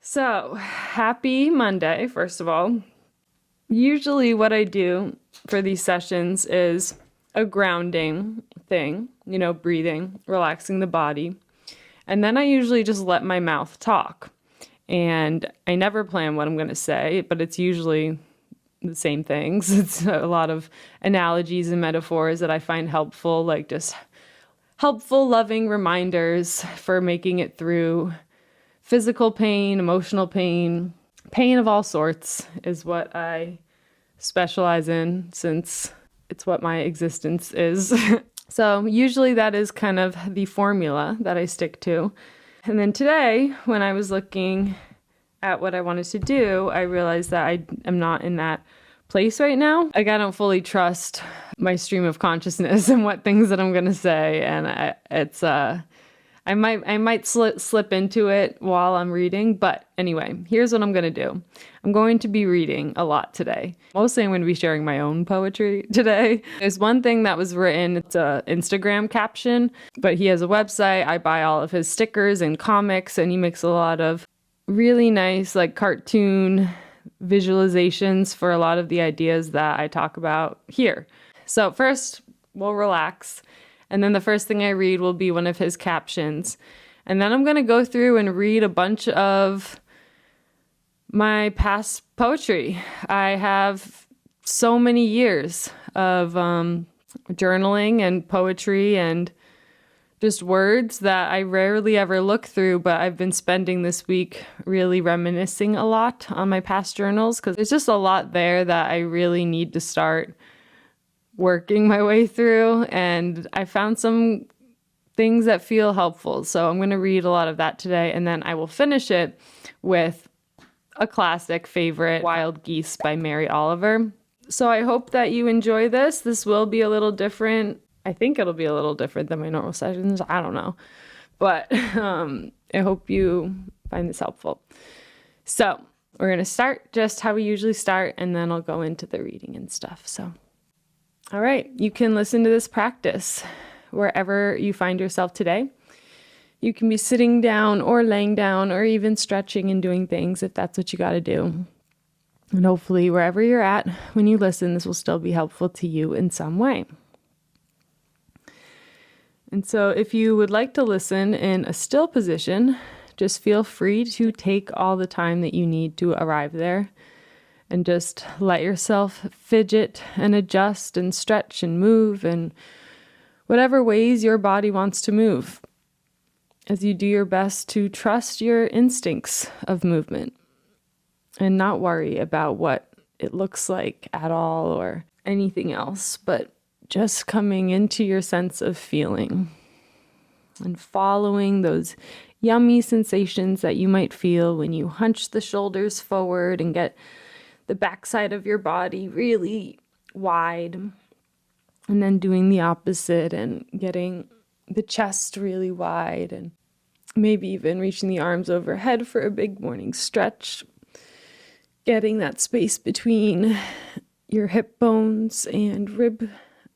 So, happy Monday, first of all. Usually what I do for these sessions is a grounding thing, breathing, relaxing the body. And then I usually just let my mouth talk. And I never plan what I'm going to say, but it's usually the same things. It's a lot of analogies and metaphors that I find helpful, like just helpful, loving reminders for making it through physical pain, emotional pain, pain of all sorts is what I specialize in since it's what my existence is. So usually that is kind of the formula that I stick to. And then today, when I was looking at what I wanted to do, I realized that I am not in that place right now. Like, I don't fully trust my stream of consciousness and what things that I'm going to say. And I might slip into it while I'm reading, but anyway, here's what I'm going to do. I'm going to be reading a lot today. Mostly I'm going to be sharing my own poetry today. There's one thing that was written, it's an Instagram caption, but he has a website. I buy all of his stickers and comics, and he makes a lot of really nice like cartoon visualizations for a lot of the ideas that I talk about here. So first, we'll relax. And then the first thing I read will be one of his captions. And then I'm going to go through and read a bunch of my past poetry. I have so many years of journaling and poetry and just words that I rarely ever look through, but I've been spending this week really reminiscing a lot on my past journals because there's just a lot there that I really need to start working my way through, and I found some things that feel helpful. So I'm going to read a lot of that today, and then I will finish it with a classic favorite, Wild Geese by Mary Oliver. So I hope that you enjoy this. This will be a little different. I think it'll be a little different than my normal sessions. I don't know. But I hope you find this helpful. So we're going to start just how we usually start, and then I'll go into the reading and stuff. So all right, you can listen to this practice wherever you find yourself today. You can be sitting down or laying down or even stretching and doing things if that's what you got to do. And hopefully wherever you're at, when you listen, this will still be helpful to you in some way. And so if you would like to listen in a still position, just feel free to take all the time that you need to arrive there. And just let yourself fidget and adjust and stretch and move in whatever ways your body wants to move, as you do your best to trust your instincts of movement and not worry about what it looks like at all or anything else, but just coming into your sense of feeling and following those yummy sensations that you might feel when you hunch the shoulders forward and get the backside of your body really wide, and then doing the opposite and getting the chest really wide, and maybe even reaching the arms overhead for a big morning stretch, getting that space between your hip bones and rib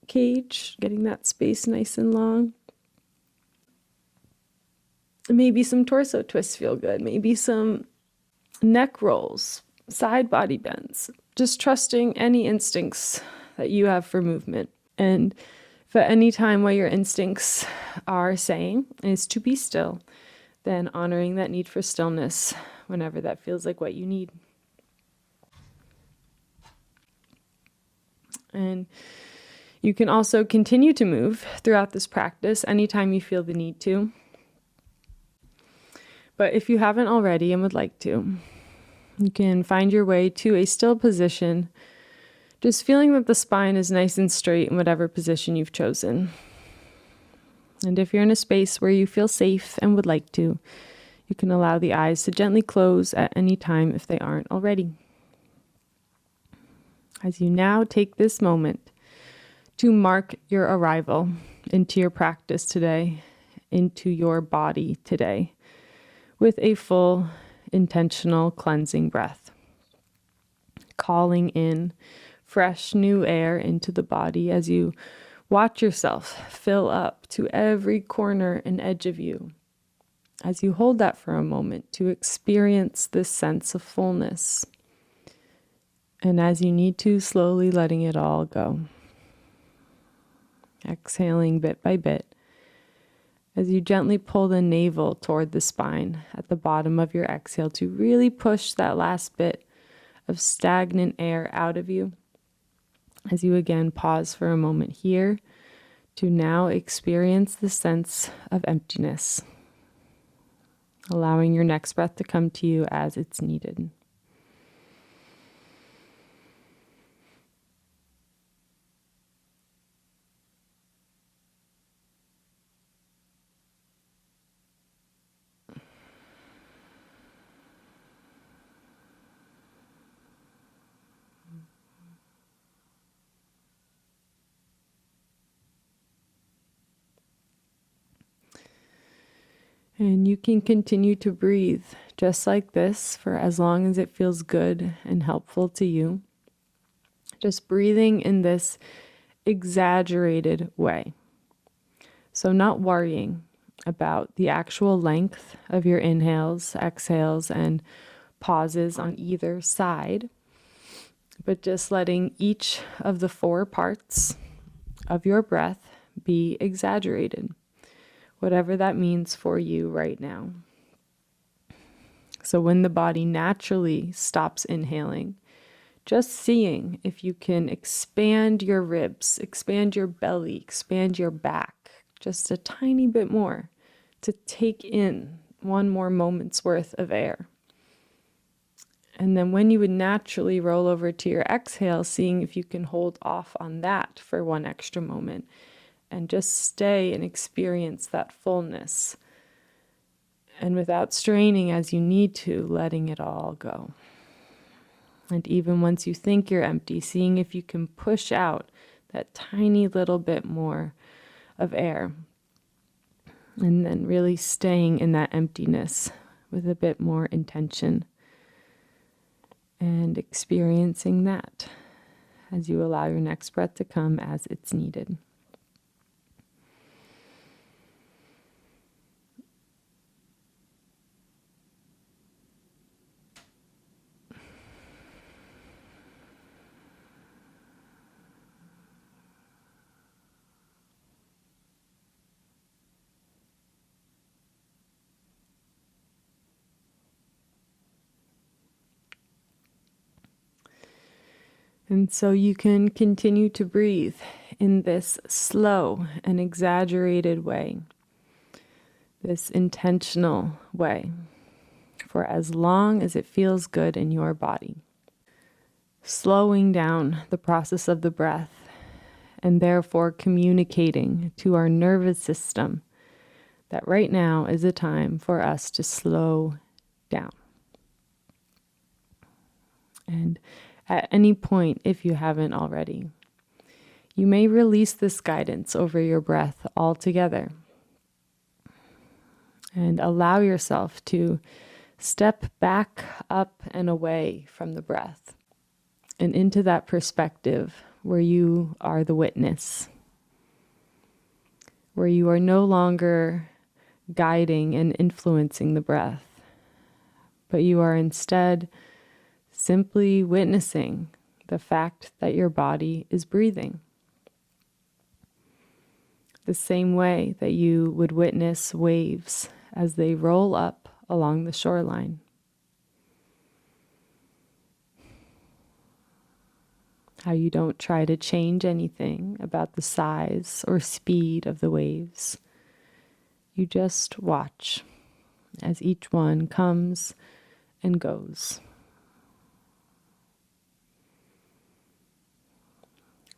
cage, getting that space nice and long. Maybe some torso twists feel good, maybe some neck rolls, side body bends, just trusting any instincts that you have for movement. And if at any time what your instincts are saying is to be still, then honoring that need for stillness whenever that feels like what you need. And you can also continue to move throughout this practice anytime you feel the need to. But if you haven't already and would like to, you can find your way to a still position, just feeling that the spine is nice and straight in whatever position you've chosen. And if you're in a space where you feel safe and would like to, you can allow the eyes to gently close at any time if they aren't already. As you now take this moment to mark your arrival into your practice today, into your body today, with a full intentional cleansing breath, calling in fresh new air into the body as you watch yourself fill up to every corner and edge of you, as you hold that for a moment, to experience this sense of fullness. And as you need to, slowly letting it all go. Exhaling bit by bit. As you gently pull the navel toward the spine at the bottom of your exhale to really push that last bit of stagnant air out of you. As you again pause for a moment here to now experience the sense of emptiness. Allowing your next breath to come to you as it's needed. And you can continue to breathe just like this for as long as it feels good and helpful to you. Just breathing in this exaggerated way. So not worrying about the actual length of your inhales, exhales, and pauses on either side, but just letting each of the 4 parts of your breath be exaggerated. Whatever that means for you right now. So when the body naturally stops inhaling, just seeing if you can expand your ribs, expand your belly, expand your back just a tiny bit more to take in one more moment's worth of air. And then when you would naturally roll over to your exhale, seeing if you can hold off on that for one extra moment. And just stay and experience that fullness. And without straining as you need to, letting it all go. And even once you think you're empty, seeing if you can push out that tiny little bit more of air. And then really staying in that emptiness with a bit more intention. And experiencing that as you allow your next breath to come as it's needed. And so you can continue to breathe in this slow and exaggerated way, this intentional way, for as long as it feels good in your body. Slowing down the process of the breath and therefore communicating to our nervous system that right now is a time for us to slow down. And at any point, if you haven't already, you may release this guidance over your breath altogether and allow yourself to step back up and away from the breath and into that perspective where you are the witness, where you are no longer guiding and influencing the breath, but you are instead simply witnessing the fact that your body is breathing. The same way that you would witness waves as they roll up along the shoreline. How you don't try to change anything about the size or speed of the waves. You just watch as each one comes and goes.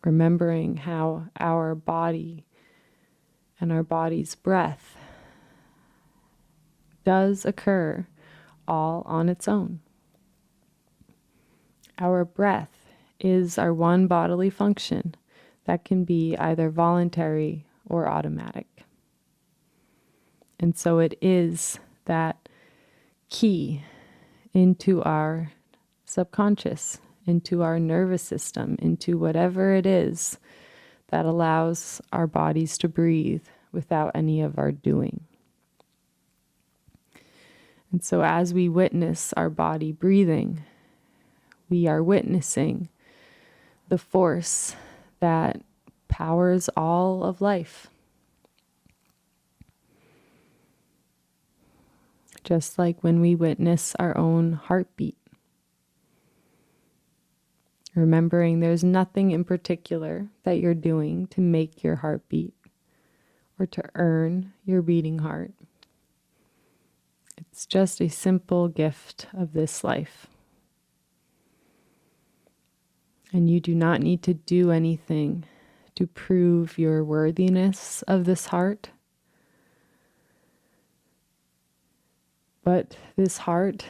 Remembering how our body and our body's breath does occur all on its own. Our breath is our one bodily function that can be either voluntary or automatic. And so it is that key into our subconscious, into our nervous system, into whatever it is that allows our bodies to breathe without any of our doing. And so as we witness our body breathing, we are witnessing the force that powers all of life. Just like when we witness our own heartbeat. Remembering there's nothing in particular that you're doing to make your heart beat or to earn your beating heart. It's just a simple gift of this life. And you do not need to do anything to prove your worthiness of this heart. But this heart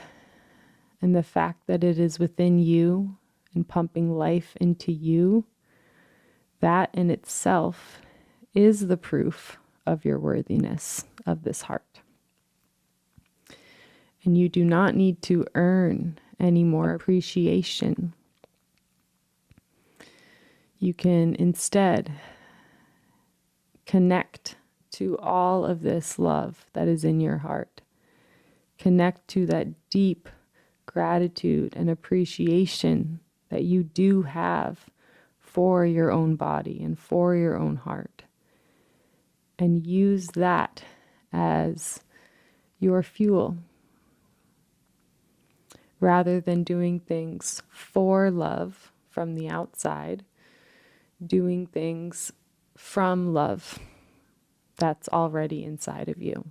and the fact that it is within you and pumping life into you, that in itself is the proof of your worthiness of this heart. And you do not need to earn any more appreciation. You can instead connect to all of this love that is in your heart. Connect to that deep gratitude and appreciation that you do have for your own body and for your own heart. And use that as your fuel. Rather than doing things for love from the outside, doing things from love that's already inside of you.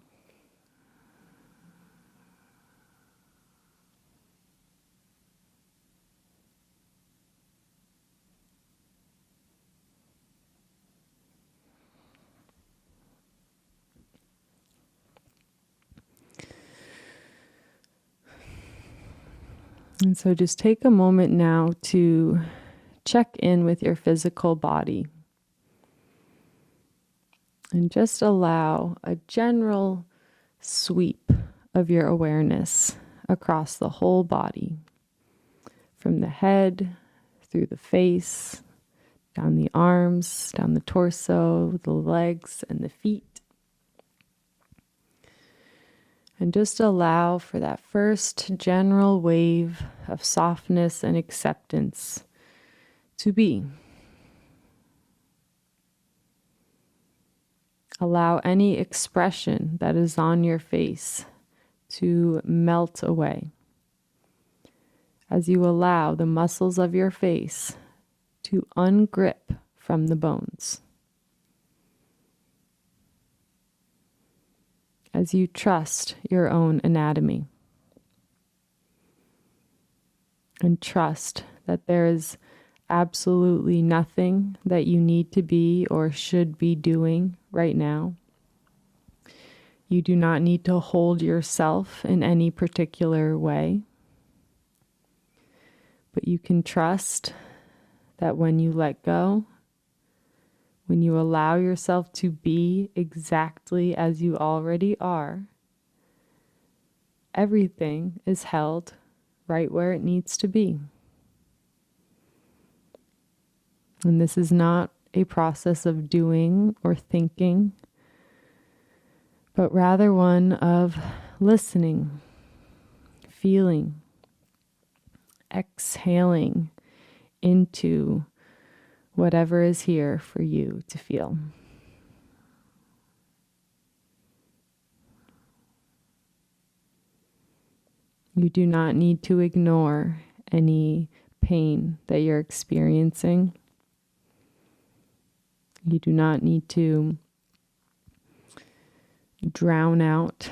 And so just take a moment now to check in with your physical body. And just allow a general sweep of your awareness across the whole body. From the head, through the face, down the arms, down the torso, the legs, and the feet. And just allow for that first general wave of softness and acceptance to be. Allow any expression that is on your face to melt away as you allow the muscles of your face to ungrip from the bones. As you trust your own anatomy and trust that there is absolutely nothing that you need to be or should be doing right now. You do not need to hold yourself in any particular way, but you can trust that when you let go, when you allow yourself to be exactly as you already are, everything is held right where it needs to be. And this is not a process of doing or thinking, but rather one of listening, feeling, exhaling into whatever is here for you to feel. You do not need to ignore any pain that you're experiencing. You do not need to drown out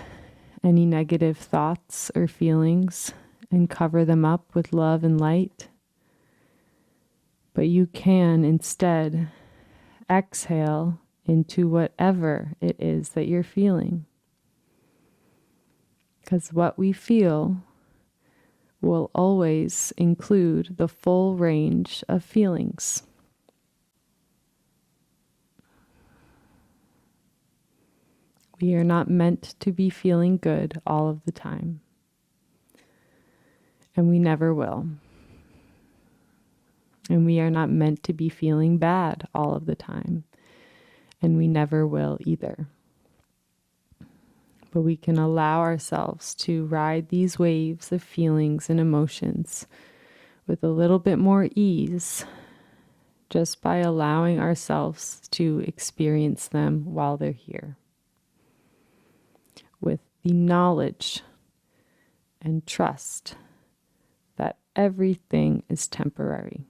any negative thoughts or feelings and cover them up with love and light. But you can instead exhale into whatever it is that you're feeling. Because what we feel will always include the full range of feelings. We are not meant to be feeling good all of the time. And we never will. And we are not meant to be feeling bad all of the time. And we never will either. but we can allow ourselves to ride these waves of feelings and emotions with a little bit more ease, just by allowing ourselves to experience them while they're here, with the knowledge and trust that everything is temporary.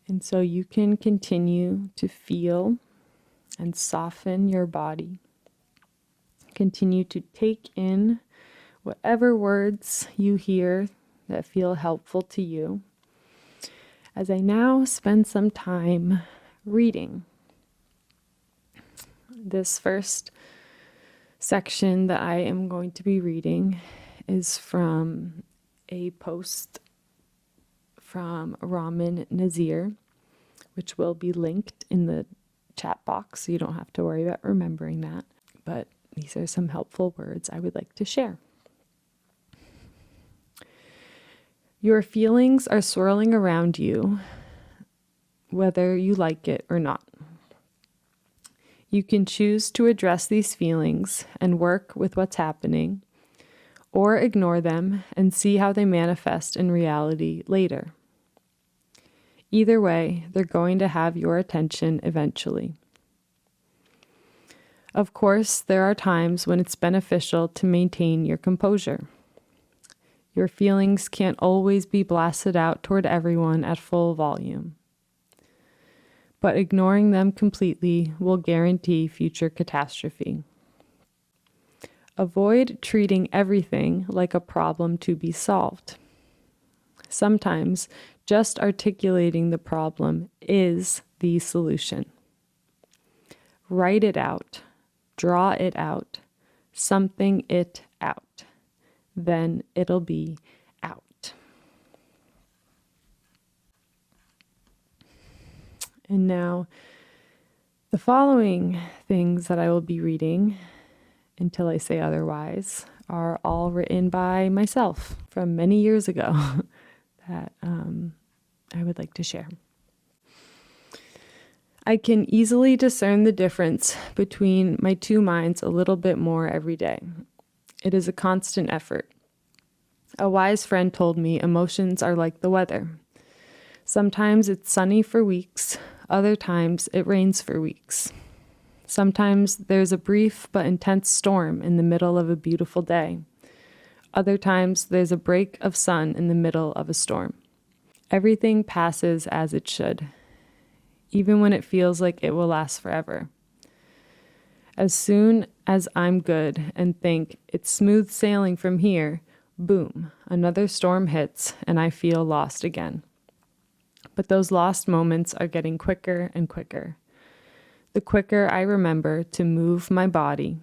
And so you can continue to feel and soften your body. Continue to take in whatever words you hear that feel helpful to you, as I now spend some time reading. This first section that I am going to be reading is from a post from Raman Nazir, which will be linked in the chat box, so you don't have to worry about remembering that. But these are some helpful words I would like to share. Your feelings are swirling around you, whether you like it or not. You can choose to address these feelings and work with what's happening, or ignore them and see how they manifest in reality later. Either way, they're going to have your attention eventually. Of course, there are times when it's beneficial to maintain your composure. Your feelings can't always be blasted out toward everyone at full volume. But ignoring them completely will guarantee future catastrophe. Avoid treating everything like a problem to be solved. Sometimes just articulating the problem is the solution. Write it out, draw it out, something it out. Then it'll be out. And now, the following things that I will be reading, until I say otherwise, are all written by myself from many years ago that I would like to share. I can easily discern the difference between my two minds a little bit more every day. It is a constant effort. A wise friend told me emotions are like the weather. Sometimes it's sunny for weeks, other times it rains for weeks. Sometimes there's a brief but intense storm in the middle of a beautiful day. Other times there's a break of sun in the middle of a storm. Everything passes as it should, even when it feels like it will last forever. As soon as I'm good and think it's smooth sailing from here, boom, another storm hits and I feel lost again. But those lost moments are getting quicker and quicker. The quicker I remember to move my body,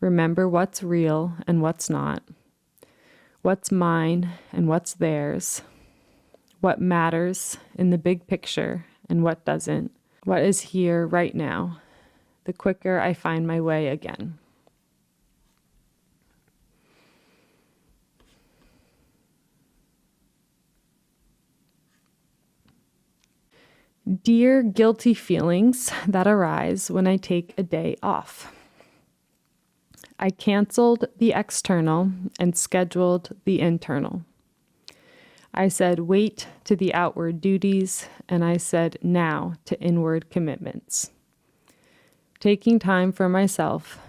remember what's real and what's not, what's mine and what's theirs, what matters in the big picture and what doesn't, what is here right now, the quicker I find my way again. Dear guilty feelings that arise when I take a day off. I canceled the external and scheduled the internal. I said wait to the outward duties, and I said now to inward commitments. Taking time for myself,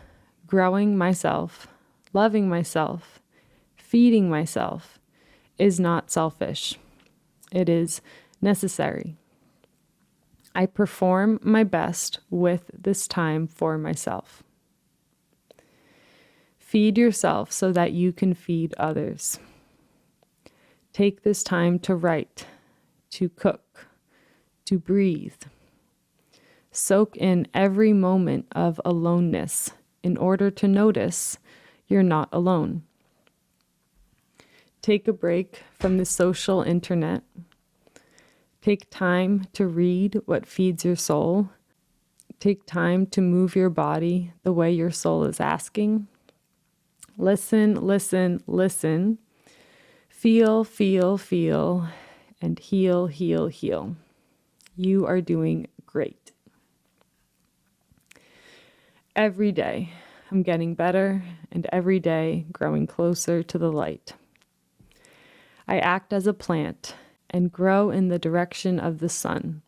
growing myself, loving myself, feeding myself is not selfish. It is necessary. I perform my best with this time for myself. Feed yourself so that you can feed others. Take this time to write, to cook, to breathe. Soak in every moment of aloneness in order to notice you're not alone. Take a break from the social internet. Take time to read what feeds your soul. Take time to move your body the way your soul is asking. Listen, listen, listen. Feel, feel, feel, and heal, heal, heal. You are doing great. Every day, I'm getting better, and every day growing closer to the light. I act as a plant and grow in the direction of the sun.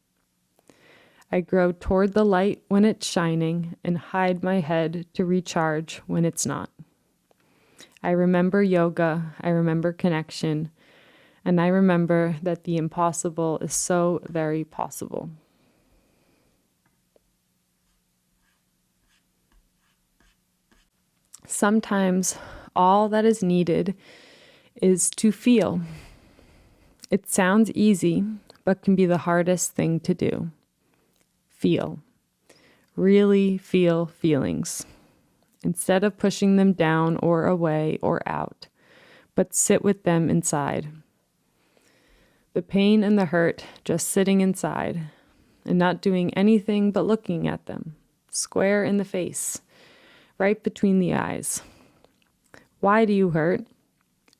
I grow toward the light when it's shining and hide my head to recharge when it's not. I remember yoga, I remember connection, and I remember that the impossible is so very possible. Sometimes all that is needed is to feel. It sounds easy, but can be the hardest thing to do. Feel. Really feel feelings. Instead of pushing them down or away or out, but sit with them inside. The pain and the hurt just sitting inside and not doing anything but looking at them, square in the face, right between the eyes. Why do you hurt?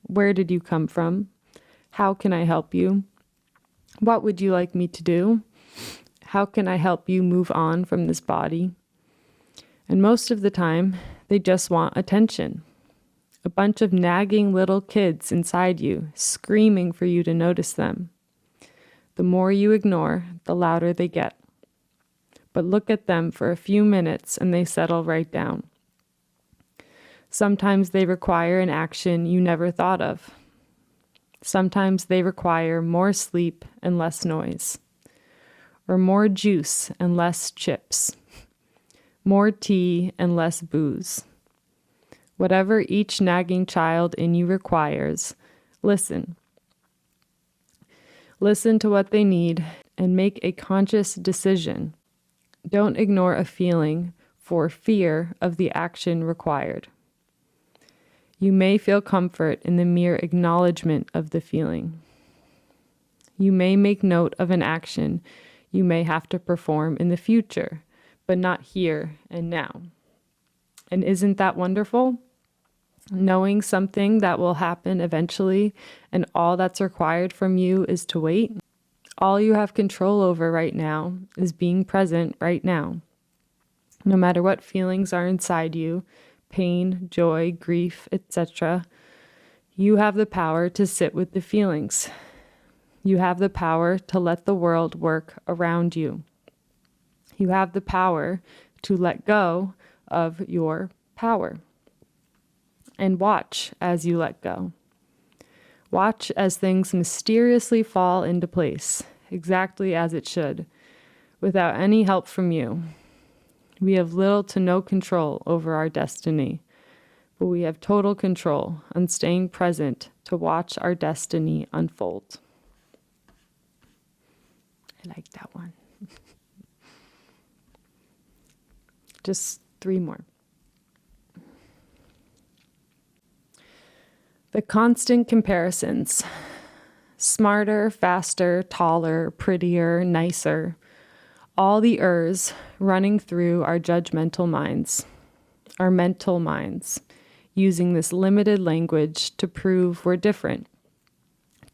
Where did you come from? How can I help you? What would you like me to do? How can I help you move on from this body? And most of the time, they just want attention. A bunch of nagging little kids inside you, screaming for you to notice them. The more you ignore, the louder they get. But look at them for a few minutes and they settle right down. Sometimes they require an action you never thought of. Sometimes they require more sleep and less noise, or more juice and less chips, more tea and less booze. Whatever each nagging child in you requires, listen. Listen to what they need and make a conscious decision. Don't ignore a feeling for fear of the action required. You may feel comfort in the mere acknowledgement of the feeling. You may make note of an action you may have to perform in the future, but not here and now. And isn't that wonderful? Knowing something that will happen eventually, and all that's required from you is to wait. All you have control over right now is being present right now. No matter what feelings are inside you, pain, joy, grief, etc., you have the power to sit with the feelings. You have the power to let the world work around you. You have the power to let go of your power. And watch as you let go. Watch as things mysteriously fall into place, exactly as it should, without any help from you. We have little to no control over our destiny, but we have total control on staying present to watch our destiny unfold. I like that one. Just 3 more. The constant comparisons. Smarter, faster, taller, prettier, nicer. All the ers running through our judgmental minds, our mental minds, using this limited language to prove we're different,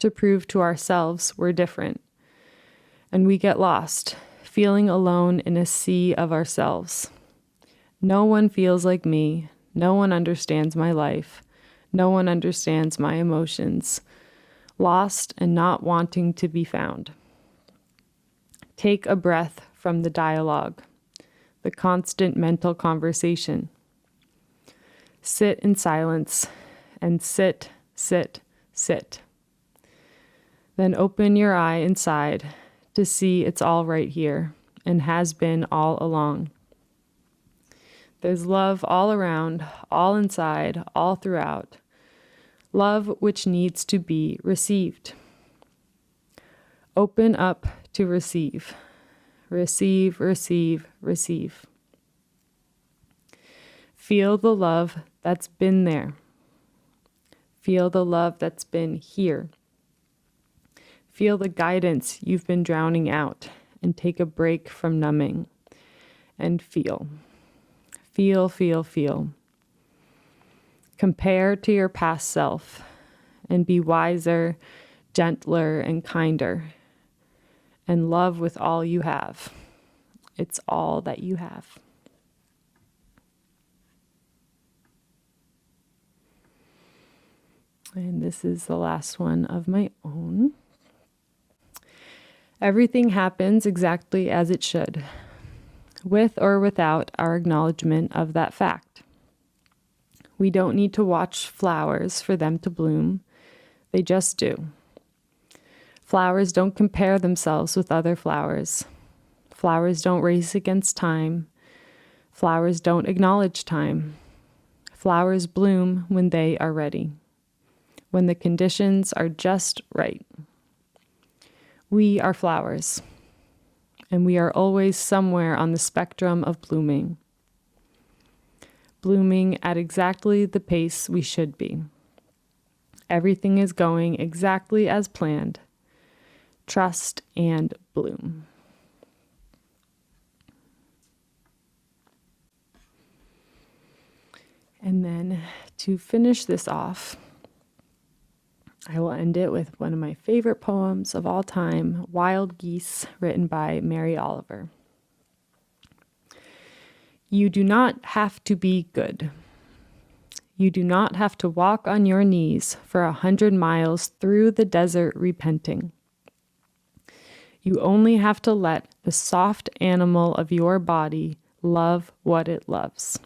to prove to ourselves we're different. And we get lost, feeling alone in a sea of ourselves. No one feels like me. No one understands my life. No one understands my emotions. Lost and not wanting to be found. Take a breath from the dialogue, the constant mental conversation. Sit in silence and sit, sit, sit. Then open your eye inside to see it's all right here and has been all along. There's love all around, all inside, all throughout. Love which needs to be received. Open up to receive. Receive, receive, receive. Feel the love that's been there. Feel the love that's been here. Feel the guidance you've been drowning out and take a break from numbing. and feel. Feel, feel, feel. Compare to your past self and be wiser, gentler, and kinder. And love with all you have. It's all that you have. And this is the last one of my own. Everything happens exactly as it should, with or without our acknowledgement of that fact. We don't need to watch flowers for them to bloom. They just do. Flowers don't compare themselves with other flowers. Flowers don't race against time. Flowers don't acknowledge time. Flowers bloom when they are ready, when the conditions are just right. We are flowers, and we are always somewhere on the spectrum of blooming. Blooming at exactly the pace we should be. Everything is going exactly as planned. Trust and bloom. And then to finish this off, I will end it with one of my favorite poems of all time, Wild Geese, written by Mary Oliver. You do not have to be good. You do not have to walk on your knees for 100 miles through the desert repenting. You only have to let the soft animal of your body love what it loves.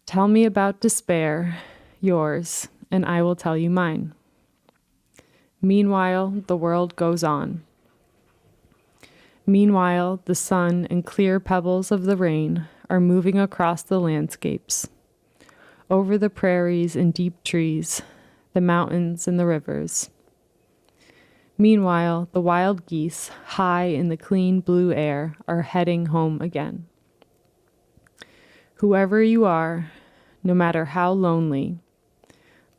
Tell me about despair, yours, and I will tell you mine. Meanwhile, the world goes on. Meanwhile, the sun and clear pebbles of the rain are moving across the landscapes, over the prairies and deep trees, the mountains and the rivers. Meanwhile, the wild geese, high in the clean blue air, are heading home again. Whoever you are, no matter how lonely,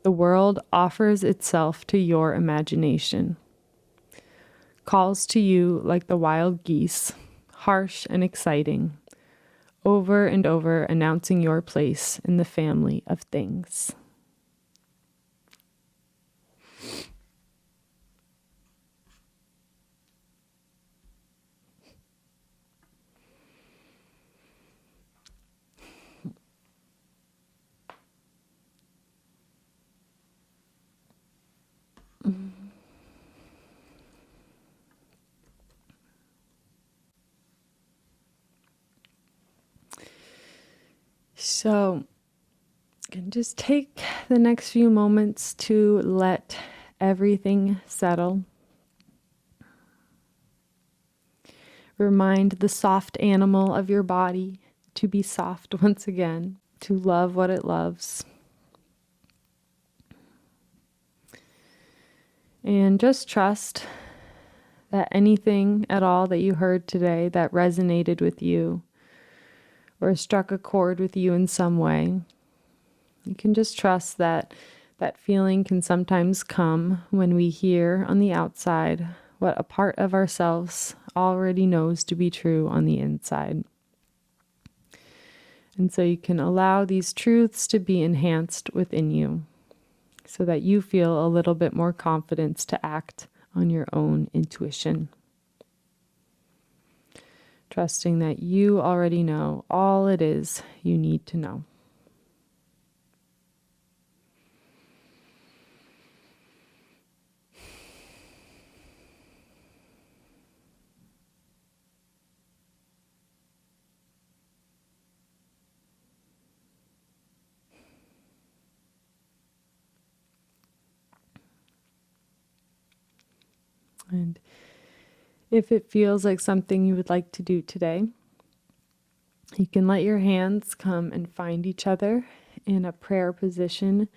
the world offers itself to your imagination, calls to you like the wild geese, harsh and exciting, over and over announcing your place in the family of things. So, you can just take the next few moments to let everything settle. Remind the soft animal of your body to be soft once again, to love what it loves. And just trust that anything at all that you heard today that resonated with you or struck a chord with you in some way, you can just trust that that feeling can sometimes come when we hear on the outside what a part of ourselves already knows to be true on the inside. And so you can allow these truths to be enhanced within you so that you feel a little bit more confidence to act on your own intuition. Trusting that you already know all it is you need to know. And if it feels like something you would like to do today, you can let your hands come and find each other in a prayer position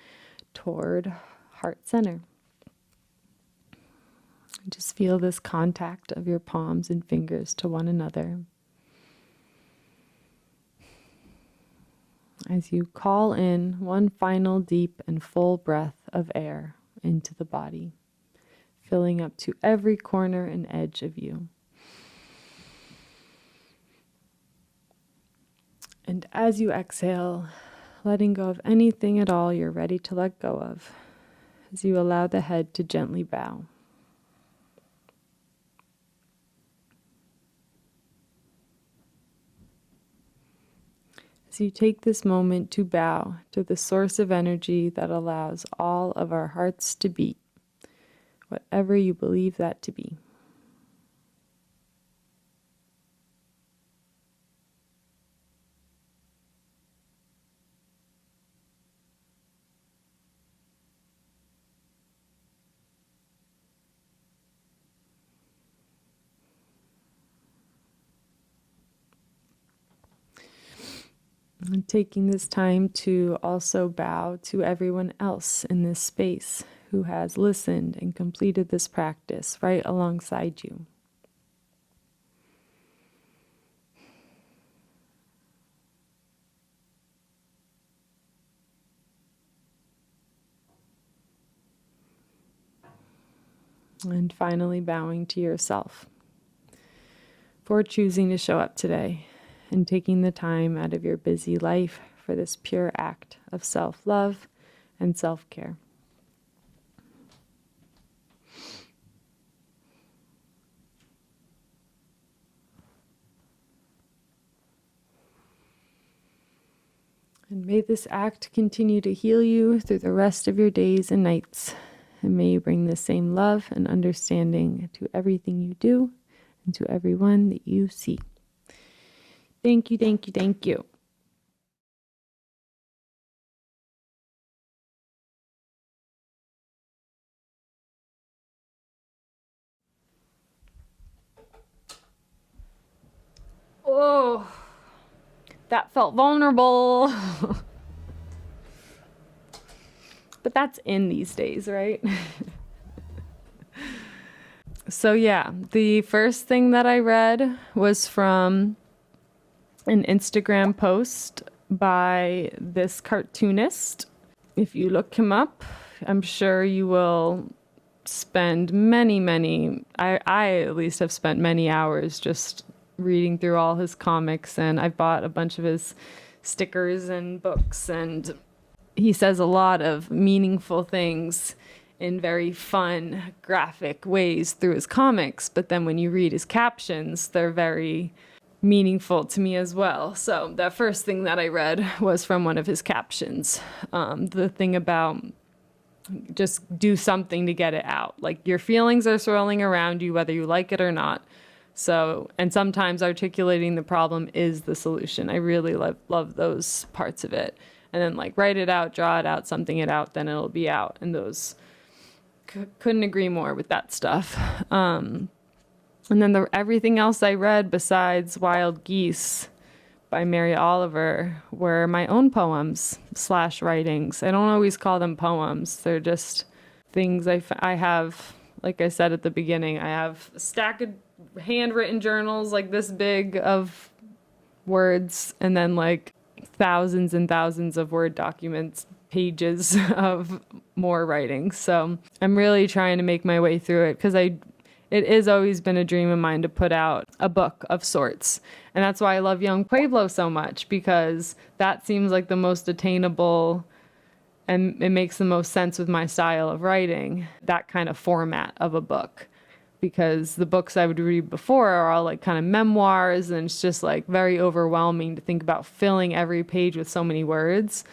toward heart center. Just feel this contact of your palms and fingers to one another. As you call in one final deep and full breath of air into the body, filling up to every corner and edge of you. And as you exhale, letting go of anything at all you're ready to let go of, as you allow the head to gently bow. As you take this moment to bow to the source of energy that allows all of our hearts to beat, whatever you believe that to be. And taking this time to also bow to everyone else in this space who has listened and completed this practice right alongside you. And finally, bowing to yourself for choosing to show up today and taking the time out of your busy life for this pure act of self-love and self-care. And may this act continue to heal you through the rest of your days and nights. And may you bring the same love and understanding to everything you do and to everyone that you see. Thank you, thank you, thank you. Oh, that felt vulnerable. But that's in these days, right? So yeah, the first thing that I read was from an Instagram post by this cartoonist. If you look him up, I'm sure you will spend many, I at least have spent many hours just reading through all his comics, and I've bought a bunch of his stickers and books, and he says a lot of meaningful things in very fun, graphic ways through his comics, but then when you read his captions, they're very meaningful to me as well. So the first thing that I read was from one of his captions. The thing about just do something to get it out. Like your feelings are swirling around you, whether you like it or not. So, and sometimes articulating the problem is the solution. I really love those parts of it. And then like write it out, draw it out, something it out, then it'll be out. And those couldn't agree more with that stuff. And then everything else I read besides Wild Geese by Mary Oliver were my own poems / writings. I don't always call them poems. They're just things I have, like I said at the beginning, I have a stack of handwritten journals like this big of words, and then like thousands and thousands of Word documents, pages of more writing. So I'm really trying to make my way through it because it has always been a dream of mine to put out a book of sorts. And that's why I love Young Pueblo so much, because that seems like the most attainable and it makes the most sense with my style of writing, that kind of format of a book. Because the books I would read before are all like kind of memoirs, and it's just like very overwhelming to think about filling every page with so many words.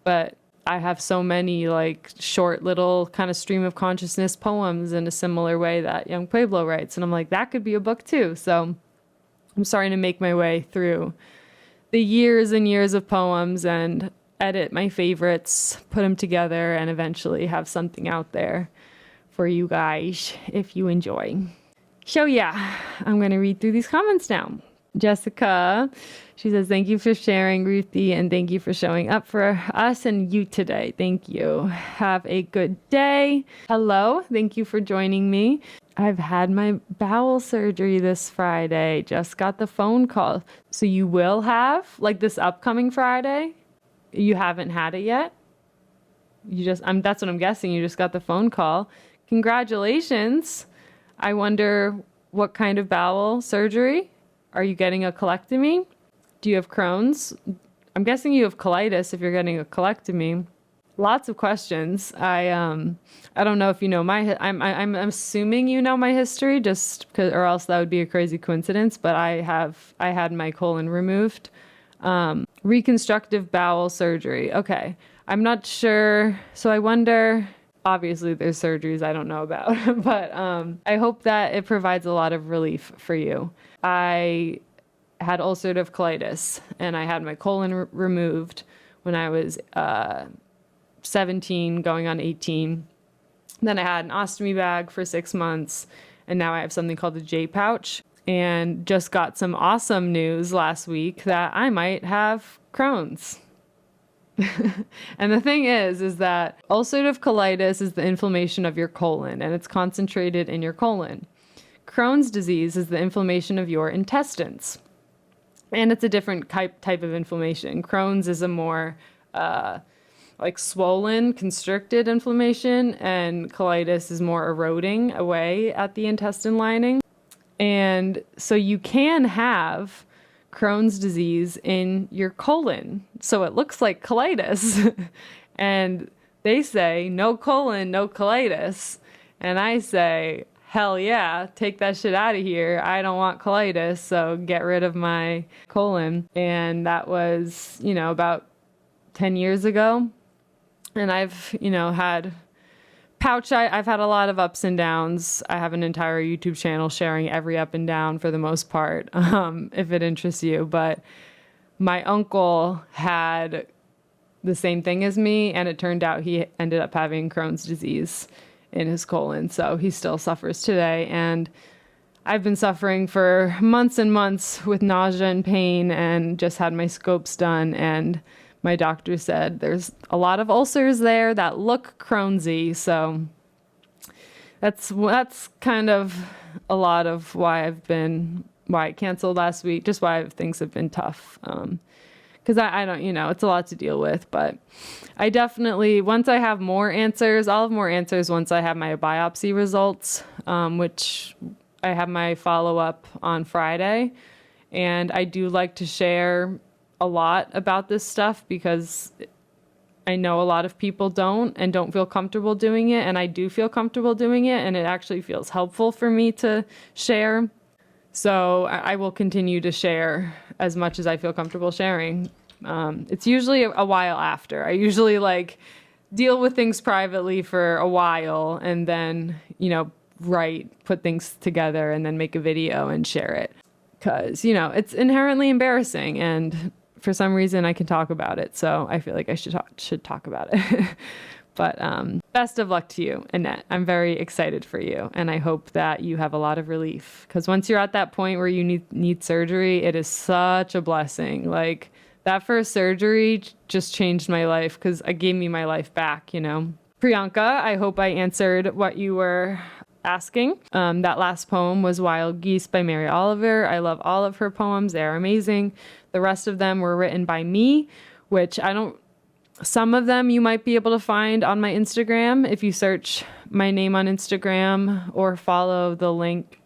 But I have so many like short little kind of stream of consciousness poems in a similar way that Young Pueblo writes. And I'm like, that could be a book too. So I'm starting to make my way through the years and years of poems and edit my favorites, put them together, and eventually have something out there for you guys if you enjoy. So yeah, I'm going to read through these comments now. Jessica, she says, thank you for sharing, Ruthie, and thank you for showing up for us and you today. Thank you. Have a good day. Hello, thank you for joining me. I've had my bowel surgery this Friday. Just got the phone call. So you will have, like this upcoming Friday? You haven't had it yet? That's what I'm guessing. You just got the phone call. Congratulations. I wonder what kind of bowel surgery? Are you getting a colectomy? Do you have Crohn's? I'm guessing you have colitis if you're getting a colectomy. Lots of questions. I don't know if you know I'm assuming you know my history, just because, or else that would be a crazy coincidence. But I had my colon removed. Reconstructive bowel surgery. Okay, I'm not sure. So I wonder. Obviously, there's surgeries I don't know about, but I hope that it provides a lot of relief for you. I had ulcerative colitis, and I had my colon removed when I was 17, going on 18. Then I had an ostomy bag for 6 months, and now I have something called a J pouch, and just got some awesome news last week that I might have Crohn's. And the thing is that ulcerative colitis is the inflammation of your colon, and it's concentrated in your colon. Crohn's disease is the inflammation of your intestines, and it's a different type of inflammation. Crohn's is a more like swollen, constricted inflammation, and colitis is more eroding away at the intestine lining. And so you can have Crohn's disease in your colon. So it looks like colitis. And they say, no colon, no colitis. And I say, hell yeah, take that shit out of here. I don't want colitis, so get rid of my colon. And that was, about 10 years ago. And I've, had I've had a lot of ups and downs. I have an entire YouTube channel sharing every up and down for the most part, if it interests you. But my uncle had the same thing as me, and it turned out he ended up having Crohn's disease in his colon. So he still suffers today. And I've been suffering for months and months with nausea and pain, and just had my scopes done, and my doctor said there's a lot of ulcers there that look Crohn's-y. So that's kind of a lot of why I canceled last week, just why things have been tough. Because I don't, it's a lot to deal with. But I definitely, once I have more answers, I'll have more answers once I have my biopsy results, which I have my follow-up on Friday. And I do like to share a lot about this stuff because I know a lot of people don't feel comfortable doing it, and I do feel comfortable doing it, and it actually feels helpful for me to share. So I will continue to share as much as I feel comfortable sharing. It's usually a while after. I usually deal with things privately for a while, and then put things together and then make a video and share it, because it's inherently embarrassing, and for some reason I can talk about it, so I feel like I should talk about it. But best of luck to you, Annette. I'm very excited for you, and I hope that you have a lot of relief, because once you're at that point where you need surgery, it is such a blessing. That first surgery just changed my life, because it gave me my life back. Priyanka, I hope I answered what you were asking. That last poem was Wild Geese by Mary Oliver. I love all of her poems. They're amazing. The rest of them were written by me, which some of them you might be able to find on my Instagram if you search my name on Instagram or follow the link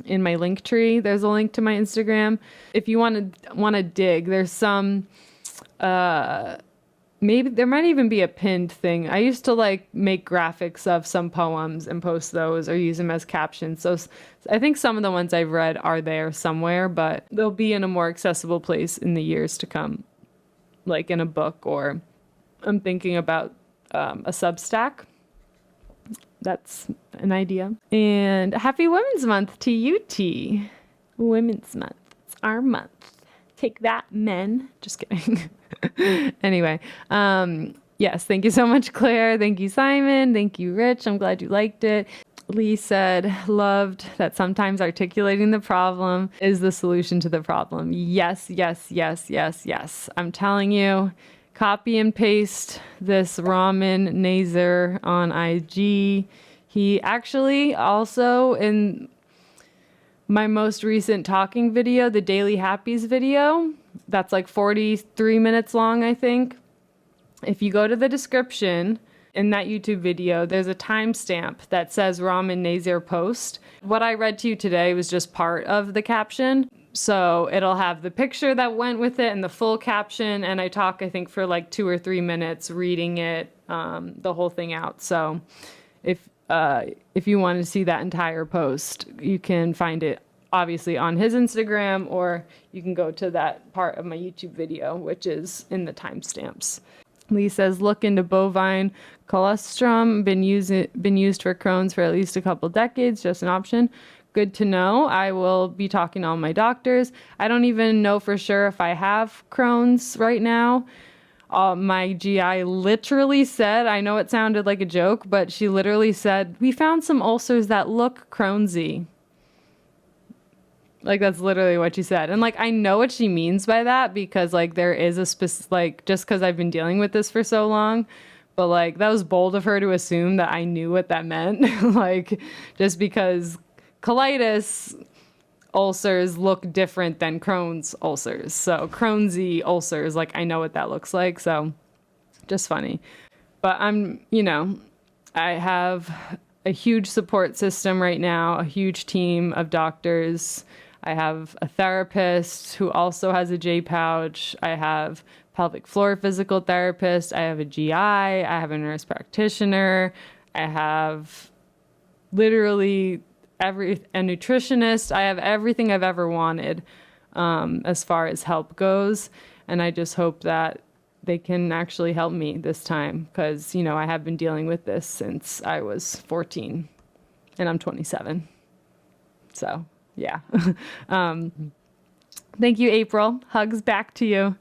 in my link tree. There's a link to my Instagram. If you want to dig, there's some maybe there might even be a pinned thing. I used to make graphics of some poems and post those or use them as captions. So I think some of the ones I've read are there somewhere, but they'll be in a more accessible place in the years to come, like in a book, or I'm thinking about a Substack. That's an idea. And happy Women's Month to you, T. Women's Month. It's our month. Take that, men. Just kidding. Anyway, yes, thank you so much, Claire. Thank you, Simon. Thank you, Rich. I'm glad you liked it. Lee said, loved that sometimes articulating the problem is the solution to the problem. Yes, yes, yes, yes, yes. I'm telling you, copy and paste this Ramen Nazer on IG. He actually also, in my most recent talking video, the Daily Happies video, that's 43 minutes long, I think. If you go to the description in that YouTube video, there's a timestamp that says Ramen Nazer post. What I read to you today was just part of the caption. So it'll have the picture that went with it and the full caption. And I talk, I think, for like 2 or 3 minutes reading it, the whole thing out. So if you want to see that entire post, you can find it obviously on his Instagram, or you can go to that part of my YouTube video, which is in the timestamps. Lee says, look into bovine colostrum, been used for Crohn's for at least a couple decades, just an option. Good to know. I will be talking to all my doctors. I don't even know for sure if I have Crohn's right now. My GI literally said, I know it sounded like a joke, but she literally said, we found some ulcers that look Crohn's-y. Like, that's literally what she said. And like, I know what she means by that, because like there is a specific, like, just because I've been dealing with this for so long, but like that was bold of her to assume that I knew what that meant. Like, just because colitis ulcers look different than Crohn's ulcers. So Crohn's-y ulcers, like I know what that looks like. So just funny. But I have a huge support system right now, a huge team of doctors. I have a therapist who also has a J pouch. I have pelvic floor physical therapist. I have a GI. I have a nurse practitioner. I have literally a nutritionist. I have everything I've ever wanted as far as help goes. And I just hope that they can actually help me this time, because, I have been dealing with this since I was 14 and I'm 27. So, yeah. Thank you, April. Hugs back to you.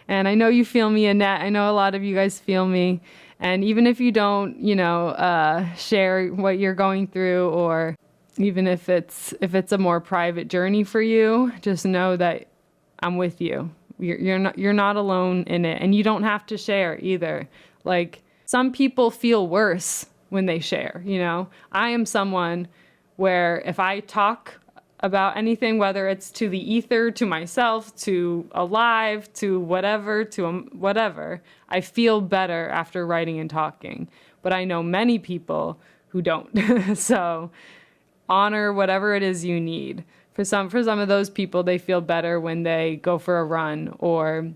And I know you feel me, Annette. I know a lot of you guys feel me. And even if you don't, share what you're going through, or even if it's a more private journey for you, just know that I'm with you. You're not alone in it, and you don't have to share either. Like, some people feel worse when they share, I am someone where if I talk about anything, whether it's to the ether, to myself, to a live, to whatever, I feel better after writing and talking. But I know many people who don't. So honor whatever it is you need. For some of those people, they feel better when they go for a run or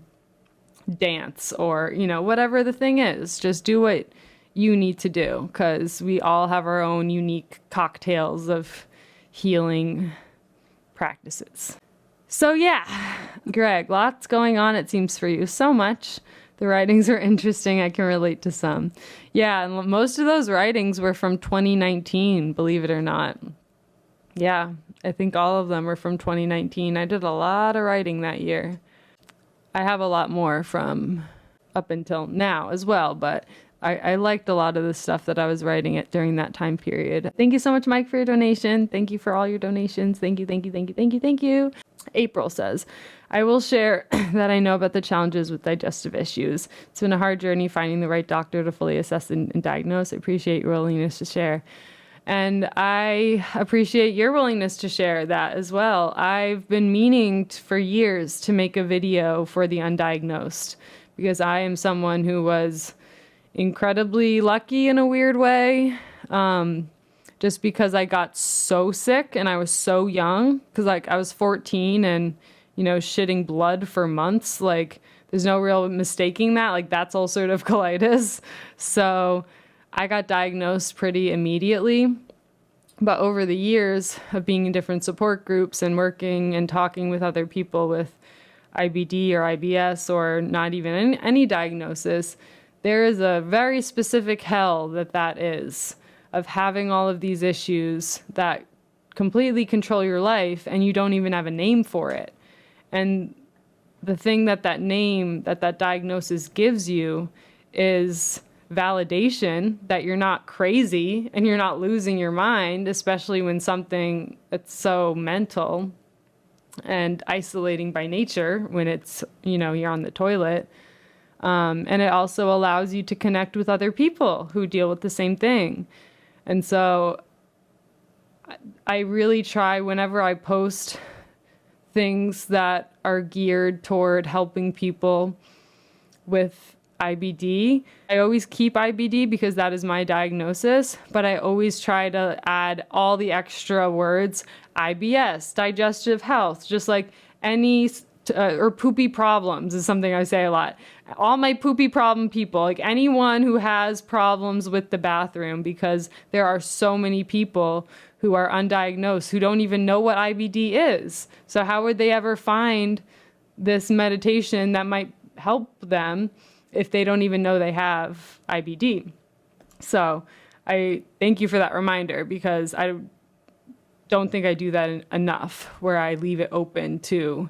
dance or, whatever the thing is. Just do what you need to do, because we all have our own unique cocktails of healing practices. So yeah, Greg, lots going on, it seems, for you. So much. The writings are interesting. I can relate to some. Yeah, and most of those writings were from 2019, believe it or not. Yeah, I think all of them were from 2019. I did a lot of writing that year. I have a lot more from up until now as well, but I liked a lot of the stuff that I was writing it during that time period. Thank you so much, Mike, for your donation. Thank you for all your donations. Thank you, thank you, thank you, thank you, thank you. April says, I will share that I know about the challenges with digestive issues. It's been a hard journey finding the right doctor to fully assess and diagnose. I appreciate your willingness to share. And I appreciate your willingness to share that as well. I've been meaning for years to make a video for the undiagnosed, because I am someone who was incredibly lucky in a weird way, just because I got so sick and I was so young, because like I was 14 and shitting blood for months. Like, there's no real mistaking that. Like, that's ulcerative colitis. So I got diagnosed pretty immediately. But over the years of being in different support groups and working and talking with other people with IBD or IBS, or not even any diagnosis, there is a very specific hell that is, of having all of these issues that completely control your life and you don't even have a name for it. And the thing that diagnosis gives you is validation that you're not crazy and you're not losing your mind, especially when something that's so mental and isolating by nature, when it's, you're on the toilet. And it also allows you to connect with other people who deal with the same thing. And so I really try, whenever I post things that are geared toward helping people with IBD, I always keep IBD because that is my diagnosis, but I always try to add all the extra words: IBS, digestive health, just like or poopy problems is something I say a lot. All my poopy problem people, like anyone who has problems with the bathroom, because there are so many people who are undiagnosed who don't even know what IBD is. So how would they ever find this meditation that might help them if they don't even know they have IBD? So I thank you for that reminder, because I don't think I do that enough, where I leave it open to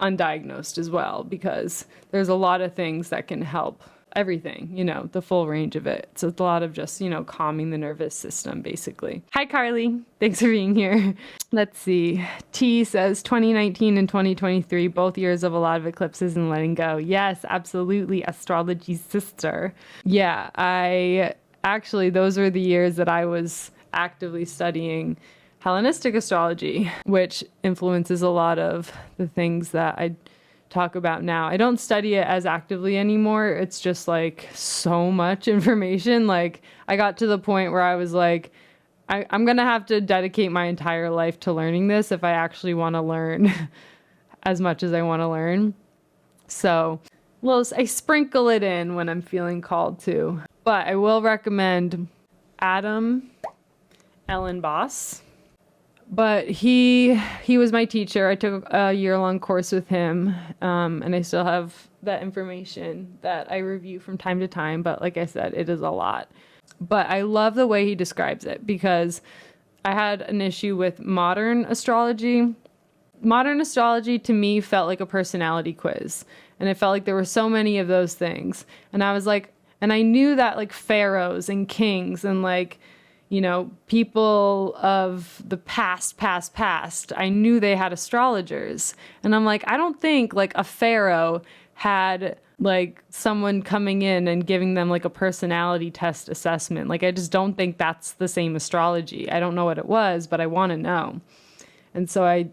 undiagnosed as well, because there's a lot of things that can help everything, the full range of it. So it's a lot of just, calming the nervous system, basically. Hi, Carly. Thanks for being here. Let's see. T says 2019 and 2023, both years of a lot of eclipses and letting go. Yes, absolutely. Astrology sister. Yeah, those were the years that I was actively studying Hellenistic astrology, which influences a lot of the things that I talk about now. I don't study it as actively anymore. It's just like so much information. Like I got to the point where I was like, I'm going to have to dedicate my entire life to learning this if I actually want to learn as much as I want to learn. So, I sprinkle it in when I'm feeling called to. But I will recommend Adam Ellenboss. But he was my teacher. I took a year-long course with him, and I still have that information that I review from time to time. But like I said, it is a lot. But I love the way he describes it, because I had an issue with modern astrology. Modern astrology to me felt like a personality quiz, and it felt like there were so many of those things. And I was like, and I knew that like pharaohs and kings and like, people of the past, I knew they had astrologers. And I'm like, I don't think like a pharaoh had like someone coming in and giving them like a personality test assessment. Like, I just don't think that's the same astrology. I don't know what it was, but I want to know. And so I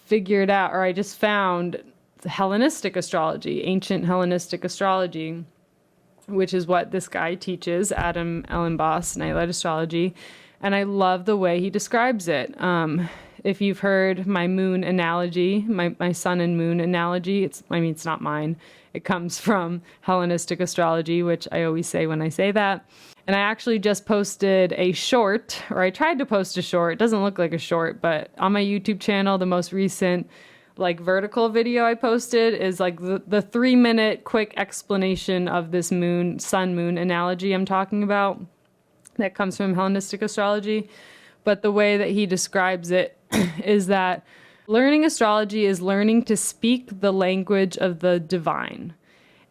figured out, or I just found Hellenistic astrology, ancient Hellenistic astrology, which is what this guy teaches, Adam Ellenboss, Nightlight Astrology. And I love the way he describes it. If you've heard my moon analogy, my sun and moon analogy, it's not mine. It comes from Hellenistic astrology, which I always say when I say that. And I actually just posted a short, or I tried to post a short. It doesn't look like a short, but on my YouTube channel, the most recent like vertical video I posted is like the 3-minute quick explanation of this sun moon analogy I'm talking about that comes from Hellenistic astrology. But the way that he describes it is that learning astrology is learning to speak the language of the divine,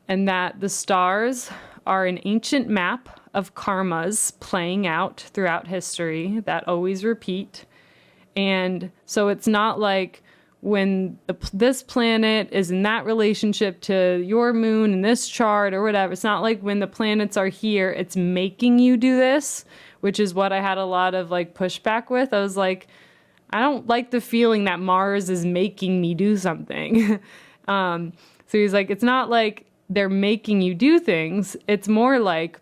and that the stars are an ancient map of karmas playing out throughout history that always repeat. And so it's not like when this planet is in that relationship to your moon in this chart or whatever. It's not like when the planets are here, it's making you do this, which is what I had a lot of like pushback with. I was like, I don't like the feeling that Mars is making me do something. So he's like, it's not like they're making you do things. It's more like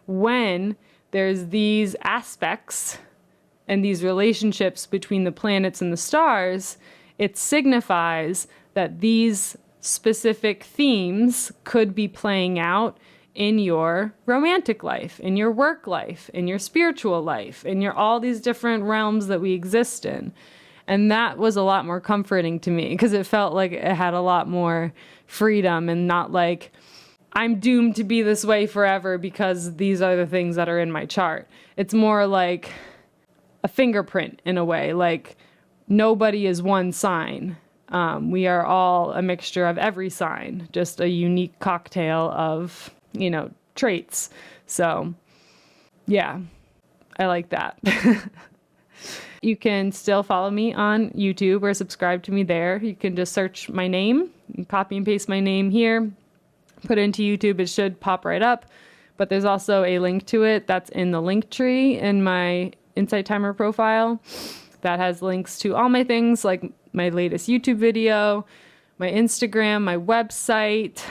when there's these aspects and these relationships between the planets and the stars, it signifies that these specific themes could be playing out in your romantic life, in your work life, in your spiritual life, in your all these different realms that we exist in. And that was a lot more comforting to me, because it felt like it had a lot more freedom and not like I'm doomed to be this way forever because these are the things that are in my chart. It's more like a fingerprint in a way, like nobody is one sign. We are all a mixture of every sign, just a unique cocktail of, traits. So yeah, I like that. You can still follow me on YouTube or subscribe to me there. You can just search my name, copy and paste my name here, put it into YouTube. It should pop right up. But there's also a link to it that's in the link tree in my Insight Timer profile that has links to all my things, like my latest YouTube video, my Instagram, my website.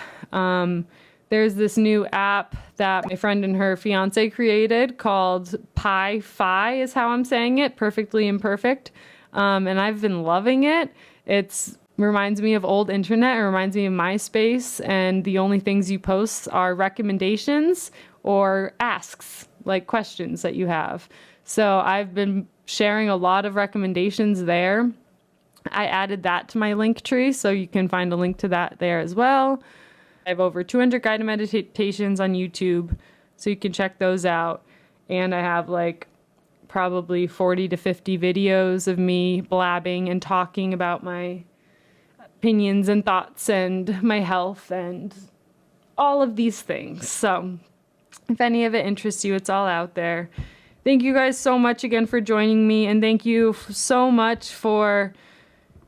There's this new app that my friend and her fiance created called Pi Phi is how I'm saying it, Perfectly Imperfect. And I've been loving it. It's reminds me of old internet. It reminds me of MySpace, and the only things you post are recommendations or asks, like questions that you have. So I've been sharing a lot of recommendations there. I added that to my link tree, so you can find a link to that there as well. I have over 200 guided meditations on YouTube, so you can check those out. And I have like probably 40 to 50 videos of me blabbing and talking about my opinions and thoughts and my health and all of these things. So if any of it interests you, it's all out there. Thank you guys so much again for joining me, and thank you so much for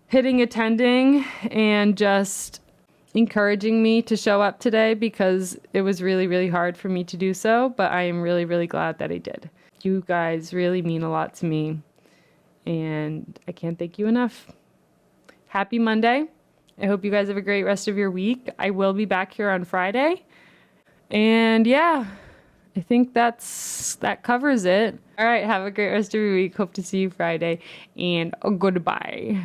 hitting attending and just encouraging me to show up today, because it was really, really hard for me to do so, but I am really, really glad that I did. You guys really mean a lot to me, and I can't thank you enough. Happy Monday. I hope you guys have a great rest of your week. I will be back here on Friday. And yeah, I think that covers it. All right, have a great rest of your week. Hope to see you Friday, and goodbye.